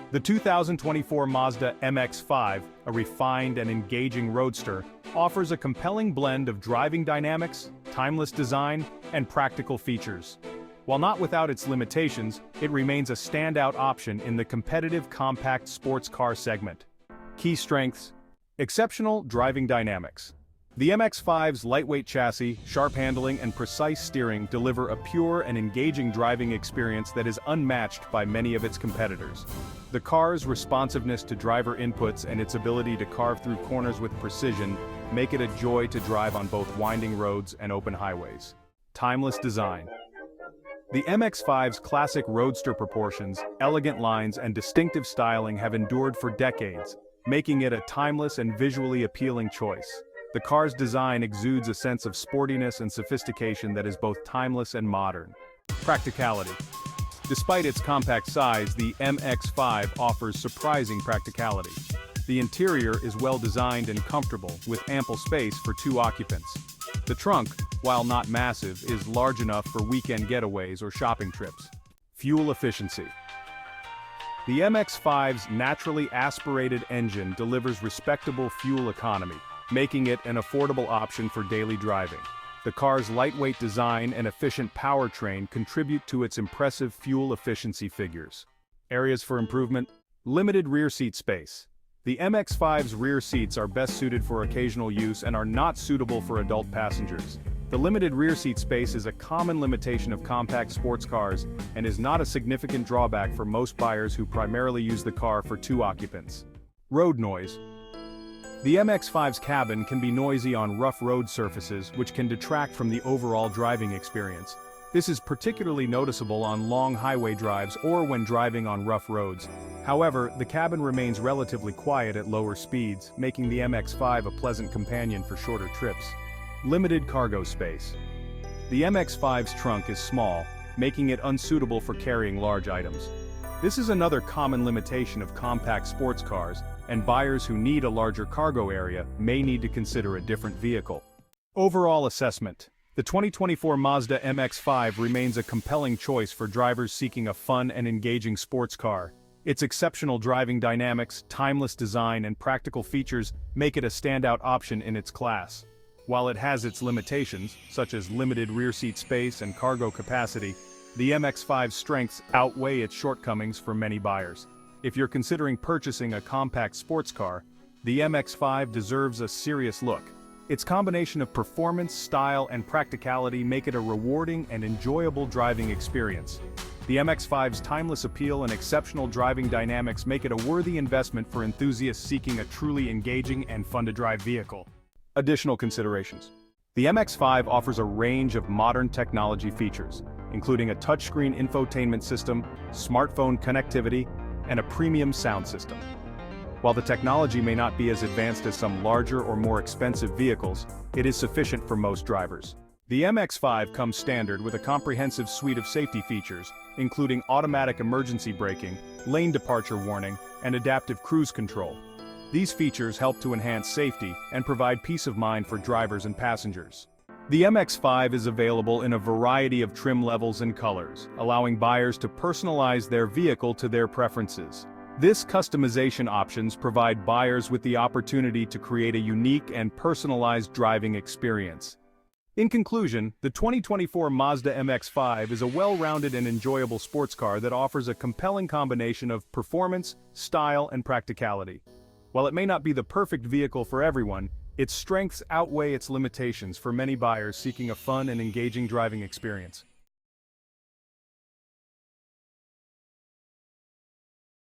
The 2024 Mazda MX-5, a refined and engaging roadster, offers a compelling blend of driving dynamics, timeless design, and practical features. While not without its limitations, it remains a standout option in the competitive compact sports car segment. Key strengths: exceptional driving dynamics. The MX-5's lightweight chassis, sharp handling, and precise steering deliver a pure and engaging driving experience that is unmatched by many of its competitors. The car's responsiveness to driver inputs and its ability to carve through corners with precision make it a joy to drive on both winding roads and open highways. Timeless design. The MX-5's classic roadster proportions, elegant lines, and distinctive styling have endured for decades, making it a timeless and visually appealing choice. The car's design exudes a sense of sportiness and sophistication that is both timeless and modern. Practicality. Despite its compact size, the MX-5 offers surprising practicality. The interior is well designed and comfortable, with ample space for 2 occupants. The trunk, while not massive, is large enough for weekend getaways or shopping trips. Fuel efficiency. The MX-5's naturally aspirated engine delivers respectable fuel economy, making it an affordable option for daily driving. The car's lightweight design and efficient powertrain contribute to its impressive fuel efficiency figures. Areas for improvement: limited rear seat space. The MX-5's rear seats are best suited for occasional use and are not suitable for adult passengers. The limited rear seat space is a common limitation of compact sports cars and is not a significant drawback for most buyers who primarily use the car for 2 occupants. Road noise. The MX-5's cabin can be noisy on rough road surfaces, which can detract from the overall driving experience. This is particularly noticeable on long highway drives or when driving on rough roads. However, the cabin remains relatively quiet at lower speeds, making the MX-5 a pleasant companion for shorter trips. Limited cargo space. The MX-5's trunk is small, making it unsuitable for carrying large items. This is another common limitation of compact sports cars, and buyers who need a larger cargo area may need to consider a different vehicle. Overall assessment. The 2024 Mazda MX-5 remains a compelling choice for drivers seeking a fun and engaging sports car. Its exceptional driving dynamics, timeless design, and practical features make it a standout option in its class. While it has its limitations, such as limited rear seat space and cargo capacity, the MX-5's strengths outweigh its shortcomings for many buyers. If you're considering purchasing a compact sports car, the MX-5 deserves a serious look. Its combination of performance, style, and practicality make it a rewarding and enjoyable driving experience. The MX-5's timeless appeal and exceptional driving dynamics make it a worthy investment for enthusiasts seeking a truly engaging and fun-to-drive vehicle. Additional considerations. The MX-5 offers a range of modern technology features, including a touchscreen infotainment system, smartphone connectivity, and a premium sound system. While the technology may not be as advanced as some larger or more expensive vehicles, it is sufficient for most drivers. The MX-5 comes standard with a comprehensive suite of safety features, including automatic emergency braking, lane departure warning, and adaptive cruise control. These features help to enhance safety and provide peace of mind for drivers and passengers. The MX-5 is available in a variety of trim levels and colors, allowing buyers to personalize their vehicle to their preferences. This customization options provide buyers with the opportunity to create a unique and personalized driving experience. In conclusion, the 2024 Mazda MX-5 is a well-rounded and enjoyable sports car that offers a compelling combination of performance, style, and practicality. While it may not be the perfect vehicle for everyone, its strengths outweigh its limitations for many buyers seeking a fun and engaging driving experience.